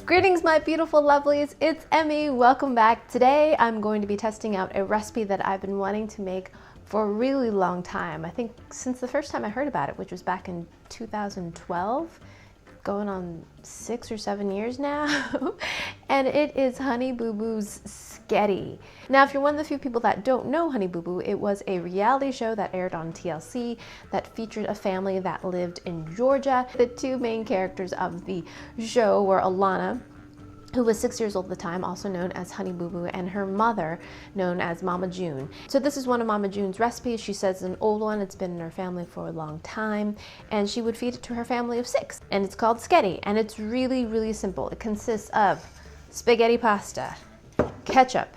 Greetings, my beautiful lovelies, it's Emmy. Welcome back. Today I'm going to be testing out a recipe that I've been wanting to make for a really long time. I think since the first time I heard about it, which was back in 2012, going on 6 or 7 years now. And it is Honey Boo Boo's Sketti. Now, if you're one of the few people that don't know Honey Boo Boo, it was a reality show that aired on TLC that featured a family that lived in Georgia. The two main characters of the show were Alana, who was 6 years old at the time, also known as Honey Boo Boo, and her mother, known as Mama June. So this is one of Mama June's recipes. She says it's an old one, it's been in her family for a long time, and she would feed it to her family of 6. And it's called Sketti, and it's really, really simple. It consists of spaghetti pasta, ketchup,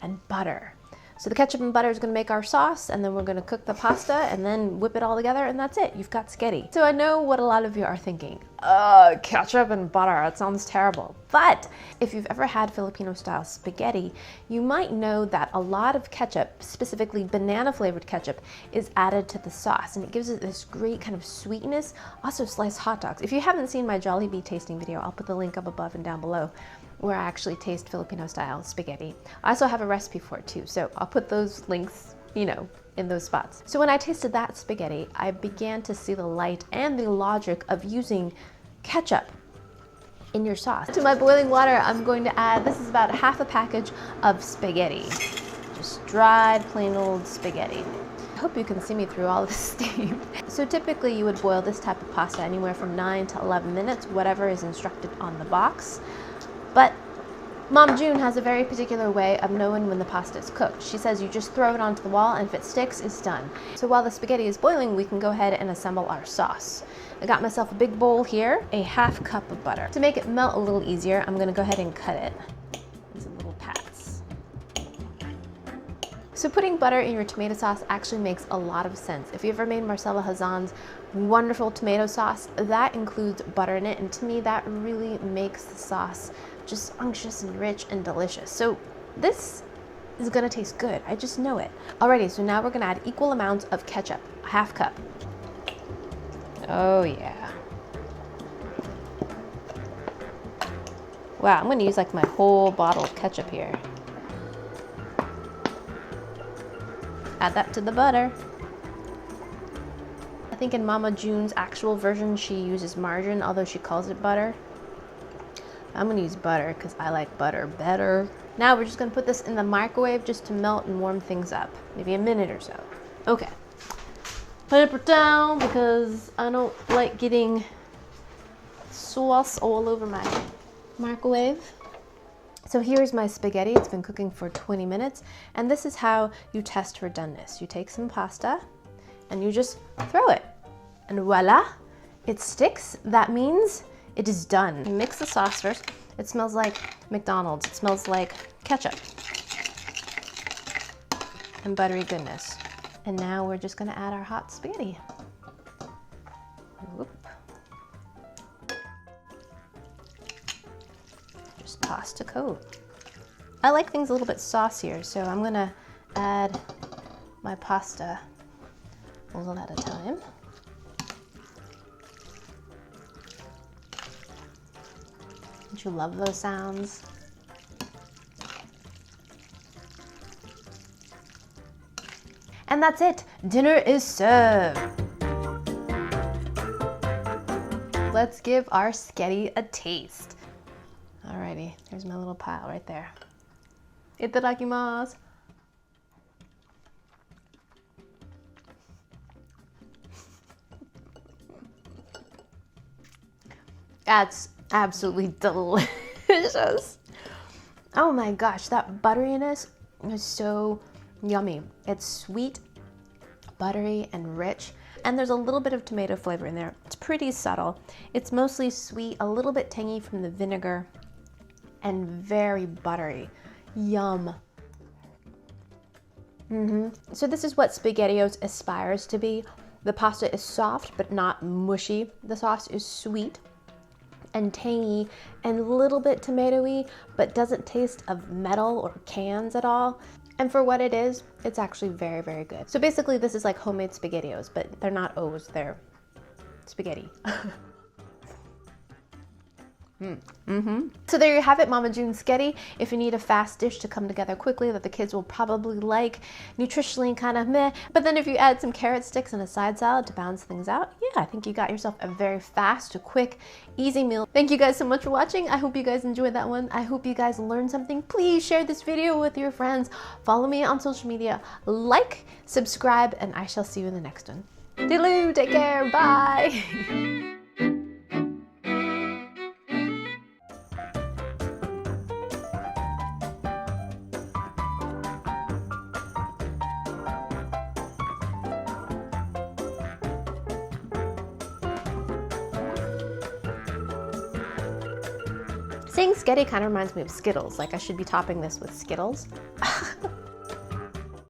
and butter. So the ketchup and butter is going to make our sauce, and then we're going to cook the pasta and then whip it all together, and that's it. You've got Sketti. So I know what a lot of you are thinking. Ketchup and butter, that sounds terrible. But if you've ever had Filipino style spaghetti, you might know that a lot of ketchup, specifically banana flavored ketchup, is added to the sauce, and it gives it this great kind of sweetness. Also sliced hot dogs. If you haven't seen my Jollibee tasting video, I'll put the link up above and down below, where I actually taste Filipino style spaghetti. I also have a recipe for it too, so I'll put those links, in those spots. So when I tasted that spaghetti, I began to see the light and the logic of using ketchup in your sauce. To my boiling water, I'm going to add, this is about half a package of spaghetti. Just dried, plain old spaghetti. I hope you can see me through all of this steam. So typically you would boil this type of pasta anywhere from 9 to 11 minutes, whatever is instructed on the box. But Mom June has a very particular way of knowing when the pasta is cooked. She says you just throw it onto the wall, and if it sticks, it's done. So while the spaghetti is boiling, we can go ahead and assemble our sauce. I got myself a big bowl here, a half cup of butter. To make it melt a little easier, I'm gonna go ahead and cut it into little pats. So putting butter in your tomato sauce actually makes a lot of sense. If you ever made Marcella Hazan's wonderful tomato sauce, that includes butter in it, and to me that really makes the sauce just unctuous and rich and delicious. So this is gonna taste good, I just know it. Alrighty, so now we're gonna add equal amounts of ketchup, a half cup. Oh yeah. Wow, I'm gonna use like my whole bottle of ketchup here. Add that to the butter. I think in Mama June's actual version, she uses margarine, although she calls it butter. I'm gonna use butter because I like butter better. Now we're just gonna put this in the microwave just to melt and warm things up, maybe a minute or so. Okay, put it down because I don't like getting sauce all over my microwave. So here's my spaghetti. It's been cooking for 20 minutes, and this is how you test for doneness. You take some pasta and you just throw it, and voila, it sticks. That means it is done. You mix the sauce first. It smells like McDonald's. It smells like ketchup and buttery goodness. And now we're just gonna add our hot spaghetti. Whoop. Just toss to coat. I like things a little bit saucier, so I'm gonna add my pasta a little at a time. Don't you love those sounds? And that's it. Dinner is served. Let's give our Sketti a taste. Alrighty, there's my little pile right there. Itadakimasu. That's absolutely delicious. Oh my gosh, that butteriness is so yummy. It's sweet, buttery, and rich. And there's a little bit of tomato flavor in there. It's pretty subtle. It's mostly sweet, a little bit tangy from the vinegar, and very buttery. Yum. So this is what SpaghettiOs aspires to be. The pasta is soft but not mushy. The sauce is sweet and tangy and a little bit tomatoey, but doesn't taste of metal or cans at all. And for what it is, it's actually very, very good. So basically this is like homemade SpaghettiOs, but they're not O's, they're spaghetti. So there you have it, Mama June's Sketti. If you need a fast dish to come together quickly that the kids will probably like, nutritionally kind of meh, but then if you add some carrot sticks and a side salad to balance things out, yeah, I think you got yourself a very fast, quick, easy meal. Thank you guys so much for watching. I hope you guys enjoyed that one. I hope you guys learned something. Please share this video with your friends. Follow me on social media, like, subscribe, and I shall see you in the next one. Toodaloo, take care, bye. Saying Sketti kind of reminds me of Skittles, like I should be topping this with Skittles.